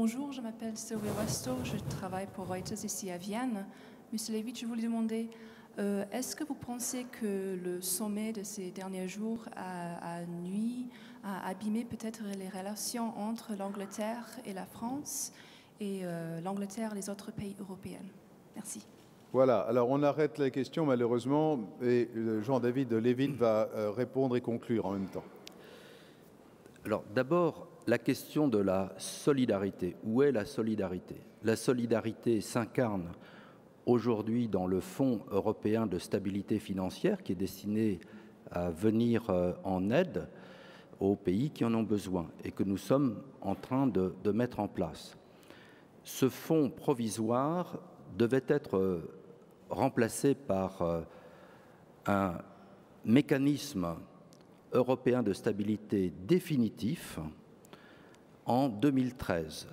Bonjour, je m'appelle Sylvia Westo, je travaille pour Reuters ici à Vienne. Monsieur Levitt, je voulais demander, est-ce que vous pensez que le sommet de ces derniers jours a nuit, a abîmé peut-être les relations entre l'Angleterre et la France et l'Angleterre et les autres pays européens? Merci. Voilà, alors on arrête la question malheureusement et Jean-David Levitt va répondre et conclure en même temps. Alors d'abord, la question de la solidarité. Où est la solidarité? La solidarité s'incarne aujourd'hui dans le Fonds européen de stabilité financière qui est destiné à venir en aide aux pays qui en ont besoin et que nous sommes en train de mettre en place. Ce fonds provisoire devait être remplacé par un mécanisme européen de stabilité définitif en 2013.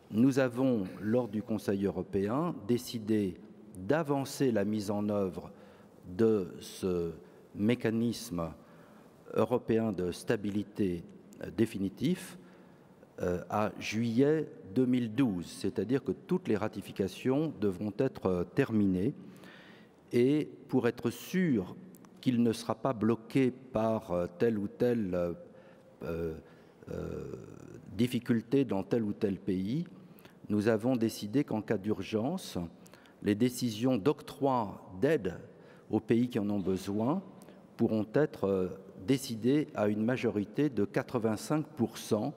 Nous avons, lors du Conseil européen, décidé d'avancer la mise en œuvre de ce mécanisme européen de stabilité définitif à juillet 2012, c'est-à-dire que toutes les ratifications devront être terminées et pour être sûr qu'il ne sera pas bloqué par telle ou telle difficulté dans tel ou tel pays, nous avons décidé qu'en cas d'urgence, les décisions d'octroi d'aide aux pays qui en ont besoin pourront être décidées à une majorité de 85%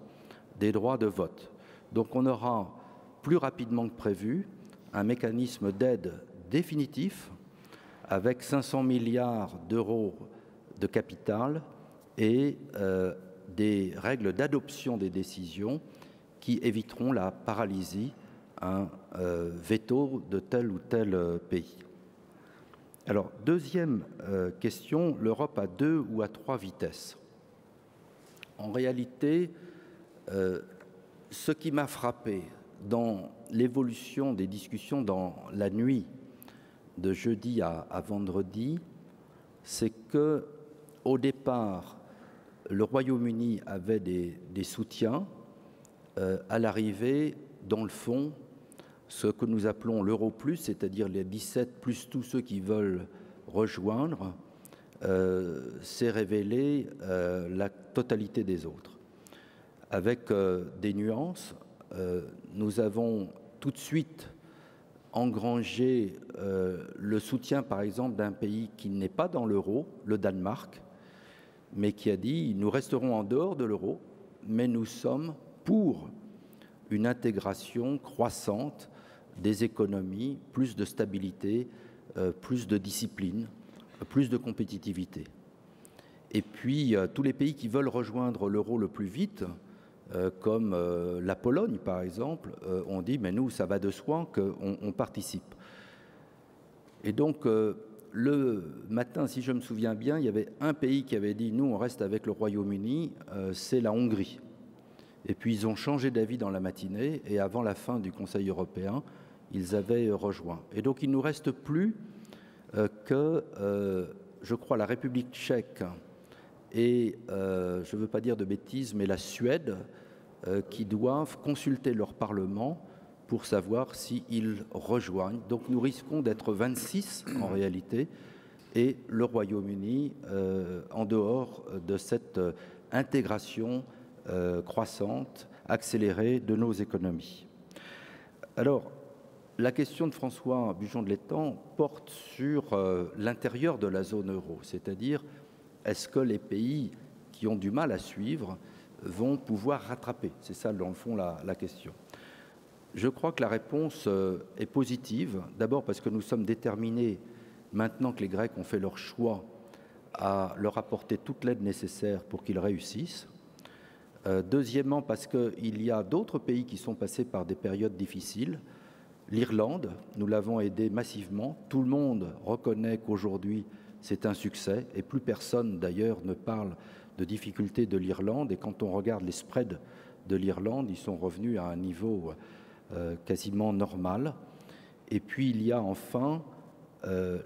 des droits de vote. Donc on aura plus rapidement que prévu un mécanisme d'aide définitif avec 500 milliards d'euros de capital et des règles d'adoption des décisions qui éviteront la paralysie, un veto de tel ou tel pays. Alors, deuxième question, l'Europe à 2 ou à 3 vitesses. En réalité, ce qui m'a frappé dans l'évolution des discussions dans la nuit de jeudi à vendredi, c'est que au départ, le Royaume-Uni avait des soutiens. À l'arrivée, dans le fond, ce que nous appelons l'Euro plus, c'est-à-dire les 17 plus tous ceux qui veulent rejoindre, s'est révélé la totalité des autres. Avec des nuances, nous avons tout de suite engrangé le soutien, par exemple, d'un pays qui n'est pas dans l'euro, le Danemark, mais qui a dit « nous resterons en dehors de l'euro, mais nous sommes pour une intégration croissante des économies, plus de stabilité, plus de discipline, plus de compétitivité. » Et puis, tous les pays qui veulent rejoindre l'euro le plus vite, comme la Pologne, par exemple, ont dit « mais nous, ça va de soi qu'on participe ». Et donc, le matin, si je me souviens bien, il y avait un pays qui avait dit « nous, on reste avec le Royaume-Uni », c'est la Hongrie. Et puis, ils ont changé d'avis dans la matinée, et avant la fin du Conseil européen, ils avaient rejoint. Et donc, il ne nous reste plus que, je crois, la République tchèque et, je ne veux pas dire de bêtises, mais la Suède, qui doivent consulter leur Parlement pour savoir s'ils rejoignent. Donc nous risquons d'être 26 en réalité, et le Royaume-Uni en dehors de cette intégration croissante, accélérée de nos économies. Alors, la question de François Bujon de l'Etang porte sur l'intérieur de la zone euro, c'est-à-dire est-ce que les pays qui ont du mal à suivre vont pouvoir rattraper? C'est ça, dans le fond, la question. Je crois que la réponse est positive. D'abord parce que nous sommes déterminés, maintenant que les Grecs ont fait leur choix, à leur apporter toute l'aide nécessaire pour qu'ils réussissent. Deuxièmement, parce qu'il y a d'autres pays qui sont passés par des périodes difficiles. L'Irlande, nous l'avons aidé massivement. Tout le monde reconnaît qu'aujourd'hui, c'est un succès. Et plus personne, d'ailleurs, ne parle de difficultés de l'Irlande. Et quand on regarde les spreads de l'Irlande, ils sont revenus à un niveau quasiment normal. Et puis, il y a enfin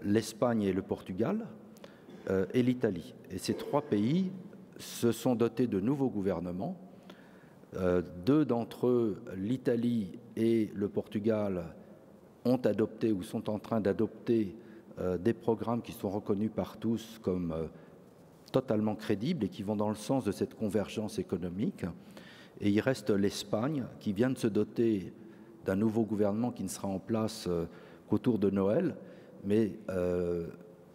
l'Espagne et le Portugal et l'Italie. Et ces trois pays se sont dotés de nouveaux gouvernements Deux d'entre eux, l'Italie et le Portugal, ont adopté ou sont en train d'adopter des programmes qui sont reconnus par tous comme totalement crédibles et qui vont dans le sens de cette convergence économique. Et il reste l'Espagne qui vient de se doter d'un nouveau gouvernement qui ne sera en place qu'autour de Noël, mais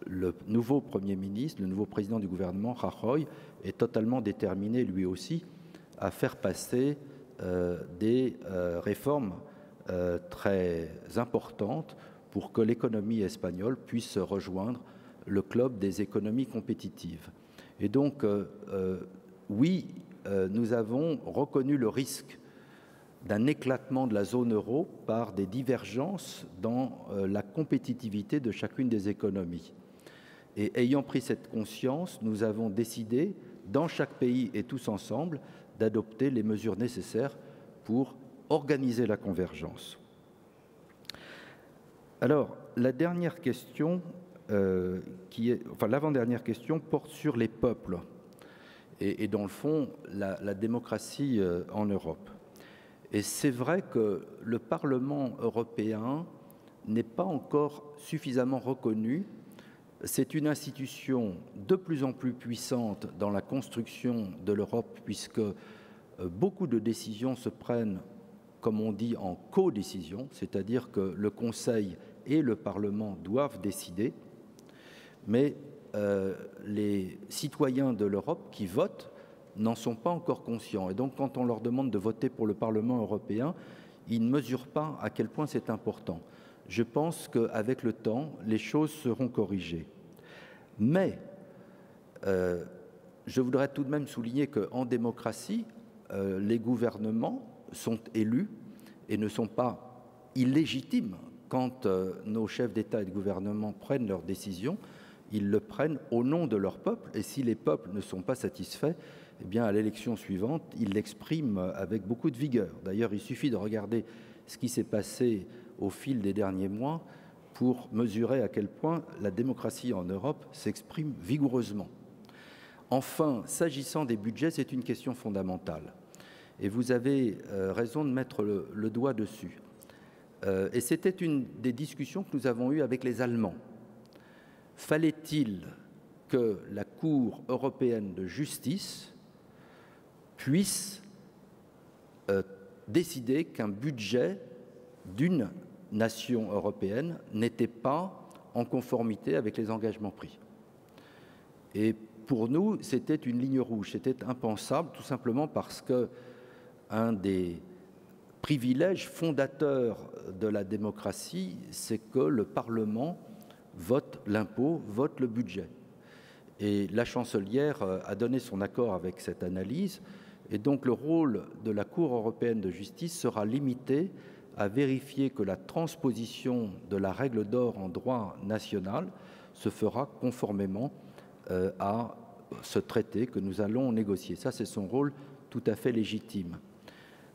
le nouveau Premier ministre, le nouveau président du gouvernement, Rajoy, est totalement déterminé lui aussi à faire passer des réformes très importantes pour que l'économie espagnole puisse rejoindre le club des économies compétitives. Et donc, oui, nous avons reconnu le risque d'un éclatement de la zone euro par des divergences dans la compétitivité de chacune des économies. Et ayant pris cette conscience, nous avons décidé, dans chaque pays et tous ensemble, d'adopter les mesures nécessaires pour organiser la convergence. Alors, la dernière question, l'avant-dernière question porte sur les peuples et dans le fond, la démocratie en Europe. Et c'est vrai que le Parlement européen n'est pas encore suffisamment reconnu. C'est une institution de plus en plus puissante dans la construction de l'Europe, puisque beaucoup de décisions se prennent, comme on dit, en codécision, c'est-à-dire que le Conseil et le Parlement doivent décider, mais les citoyens de l'Europe qui votent n'en sont pas encore conscients. Et donc, quand on leur demande de voter pour le Parlement européen, ils ne mesurent pas à quel point c'est important. Je pense qu'avec le temps, les choses seront corrigées. Mais je voudrais tout de même souligner qu'en démocratie, les gouvernements sont élus et ne sont pas illégitimes. Quand nos chefs d'État et de gouvernement prennent leurs décisions, ils le prennent au nom de leur peuple. Et si les peuples ne sont pas satisfaits, eh bien, à l'élection suivante, ils l'expriment avec beaucoup de vigueur. D'ailleurs, il suffit de regarder ce qui s'est passé au fil des derniers mois pour mesurer à quel point la démocratie en Europe s'exprime vigoureusement. Enfin, s'agissant des budgets, c'est une question fondamentale. Et vous avez raison de mettre le doigt dessus. Et c'était une des discussions que nous avons eues avec les Allemands. Fallait-il que la Cour européenne de justice puisse décider qu'un budget d'une nation européenne n'était pas en conformité avec les engagements pris. Et pour nous, c'était une ligne rouge, c'était impensable, tout simplement parce que un des privilèges fondateurs de la démocratie, c'est que le Parlement vote l'impôt, vote le budget. Et la chancelière a donné son accord avec cette analyse, et donc le rôle de la Cour européenne de justice sera limité à vérifier que la transposition de la règle d'or en droit national se fera conformément à ce traité que nous allons négocier. Ça, c'est son rôle tout à fait légitime.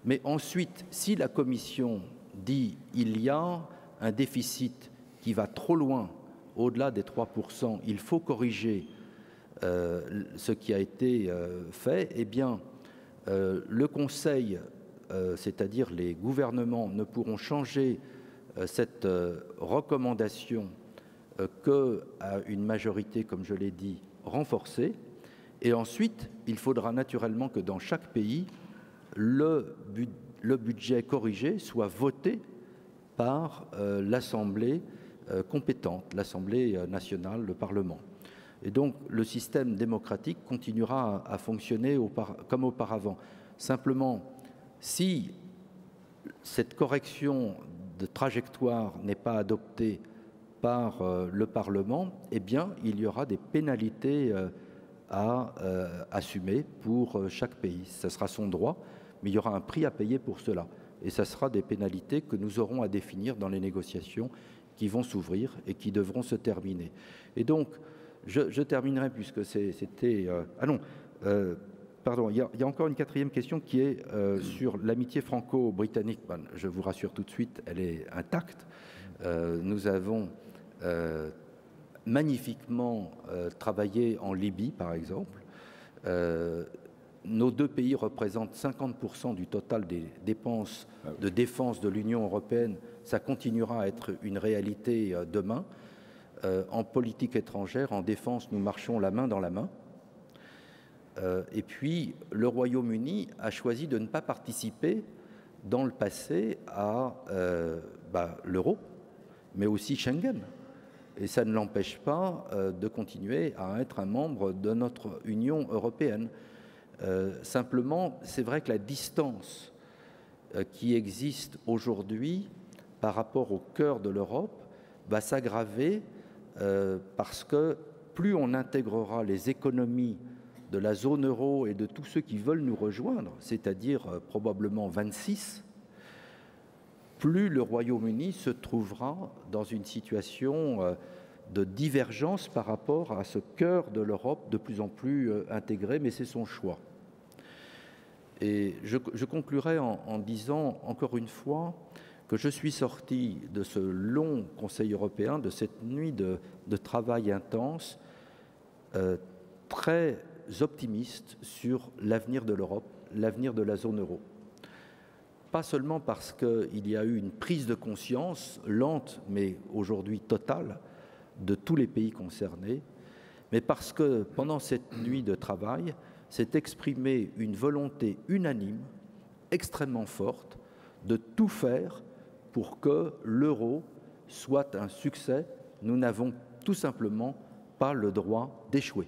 Mais ensuite, si la Commission dit qu'il y a un déficit qui va trop loin, au-delà des 3%, il faut corriger ce qui a été fait, eh bien, le Conseil, c'est-à-dire les gouvernements, ne pourront changer cette recommandation qu'à une majorité, comme je l'ai dit, renforcée. Et ensuite, il faudra naturellement que dans chaque pays, le budget corrigé soit voté par l'Assemblée compétente, l'Assemblée nationale, le Parlement. Et donc, le système démocratique continuera à fonctionner comme auparavant. Simplement, si cette correction de trajectoire n'est pas adoptée par le Parlement, eh bien, il y aura des pénalités à assumer pour chaque pays. Ce sera son droit, mais il y aura un prix à payer pour cela. Et ce sera des pénalités que nous aurons à définir dans les négociations qui vont s'ouvrir et qui devront se terminer. Et donc, je terminerai puisque c'était... pardon, il y a encore une quatrième question qui est sur l'amitié franco-britannique. Ben, je vous rassure tout de suite, elle est intacte. Nous avons magnifiquement travaillé en Libye, par exemple. nos deux pays représentent 50% du total des dépenses de défense de l'Union européenne. Ça continuera à être une réalité demain. En politique étrangère, en défense, nous marchons la main dans la main. Et puis, le Royaume-Uni a choisi de ne pas participer dans le passé à l'euro, mais aussi Schengen. Et ça ne l'empêche pas de continuer à être un membre de notre Union européenne. Simplement, c'est vrai que la distance qui existe aujourd'hui par rapport au cœur de l'Europe va s'aggraver parce que plus on intégrera les économies de la zone euro et de tous ceux qui veulent nous rejoindre, c'est-à-dire probablement 26, plus le Royaume-Uni se trouvera dans une situation de divergence par rapport à ce cœur de l'Europe de plus en plus intégré, mais c'est son choix. Et je conclurai en disant encore une fois que je suis sorti de ce long Conseil européen, de cette nuit de travail intense, très optimiste sur l'avenir de l'Europe, l'avenir de la zone euro. Pas seulement parce qu'il y a eu une prise de conscience lente, mais aujourd'hui totale, de tous les pays concernés, mais parce que pendant cette nuit de travail s'est exprimée une volonté unanime, extrêmement forte, de tout faire pour que l'euro soit un succès. Nous n'avons tout simplement pas le droit d'échouer.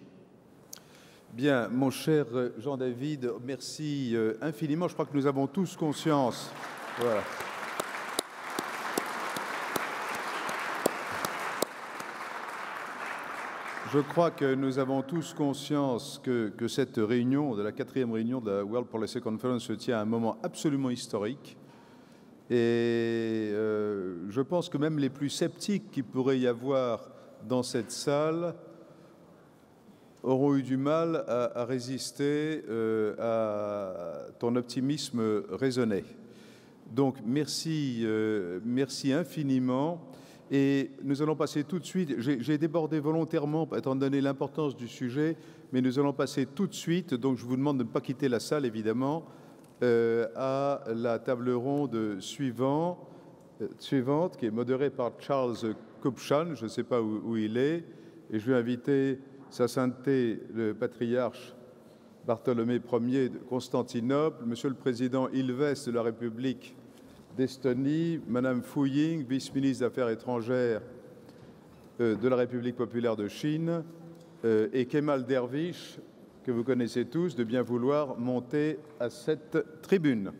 Bien, mon cher Jean-David, merci infiniment. Je crois que nous avons tous conscience. Voilà. Je crois que nous avons tous conscience que cette réunion, de la 4e réunion de la World Policy Conference, se tient à un moment absolument historique. Et je pense que même les plus sceptiques qu'il pourrait y avoir dans cette salle auront eu du mal à résister à ton optimisme raisonné. Donc merci, merci infiniment. Et nous allons passer tout de suite, j'ai débordé volontairement étant donné l'importance du sujet, mais nous allons passer tout de suite, donc je vous demande de ne pas quitter la salle évidemment, à la table ronde suivante, qui est modérée par Charles Kupchan, je ne sais pas où il est, et je vais inviter Sa Sainteté le patriarche Bartholomé Ier de Constantinople, Monsieur le Président Ilves de la République d'Estonie, Madame Fu Ying, vice-ministre des Affaires étrangères de la République populaire de Chine, et Kemal Dervish, que vous connaissez tous, de bien vouloir monter à cette tribune.